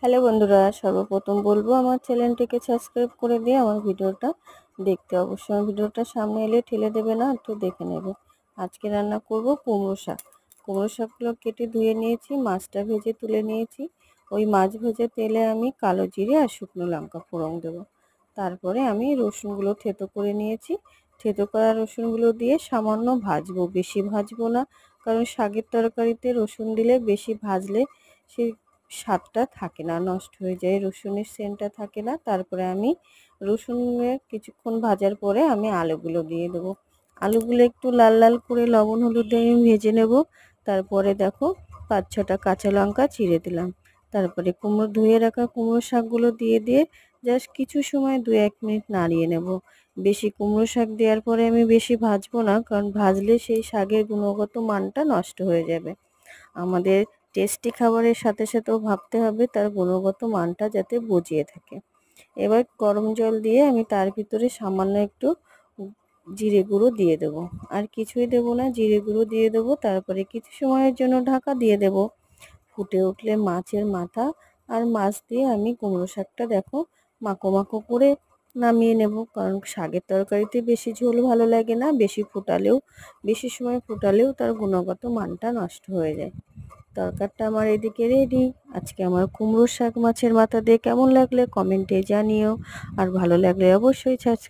Hello বন্ধুরা, সর্বপ্রথম বলবো আমার চ্যানেলটিকে সাবস্ক্রাইব করে দিয়ে আমার ভিডিওটা দেখতে। অবশ্যই আমার ভিডিওটা সামনে এলে ঠেলে দেবে না, একটু দেখে নেবে। আজকে রান্না করব কুমড়ো শাক। কুমড়ো শাকগুলো কেটে ধুয়ে নিয়েছি, মাছটা ভেজে তুলে নিয়েছি। ওই মাছ ভেজে তেলে আমি কালো জিরে আর শুকনো লঙ্কা ফোড়ন দেবো। তারপরে আমি রসুনগুলো থেতো করে নিয়েছি। থেতো করা রসুনগুলো দিয়ে সামান্য ভাজবো, বেশি ভাজবো না, কারণ শাকের তরকারিতে রসুন দিলে বেশি ভাজলে সে স্বাদটা থাকে না, নষ্ট হয়ে যায়, রসুনের সেন্টটা থাকে না। তারপরে আমি রসুনের কিছুক্ষণ ভাজার পরে আমি আলুগুলো দিয়ে দেবো। আলুগুলো একটু লাল লাল করে লবণ হলুদ দিয়ে আমি ভেজে নেব। তারপরে দেখো 5-6টা কাঁচা লঙ্কা চিড়ে দিলাম। তারপরে ধুয়ে রাখা কুমড়ো শাকগুলো দিয়ে জাস্ট কিছু সময় 2-1 মিনিট নাড়িয়ে নেব। বেশি কুমড়ো শাক দেওয়ার পরে আমি বেশি ভাজবো না, কারণ ভাজলে সেই শাকের গুণগত মানটা নষ্ট হয়ে যাবে। আমাদের টেস্টি খাবারের সাথে সাথেও ভাবতে হবে তার গুণগত মানটা যাতে বজিয়ে থাকে। এবার গরম জল দিয়ে আমি তার ভিতরে সামান্য একটু জিরে গুঁড়ো দিয়ে দেব। আর কিছুই দেব না, জিরে গুঁড়ো দিয়ে দেবো। তারপরে কিছু সময়ের জন্য ঢাকা দিয়ে দেব। ফুটে উঠলে মাছের মাথা আর মাছ দিয়ে আমি কুমড়ো শাকটা দেখো মাখো মাখো করে নামিয়ে নেব, কারণ শাকের তরকারিতে বেশি ঝোল ভালো লাগে না, বেশি সময় ফুটালেও তার গুণগত মানটা নষ্ট হয়ে যায়। তরকারিটা আমার এদিকে রেডি। আজকে আমার কুমড়ো শাক মাছের মাথা দিয়ে কেমন লাগলে কমেন্টে জানিও, আর ভালো লাগলে অবশ্যই সাবস্ক্রাইব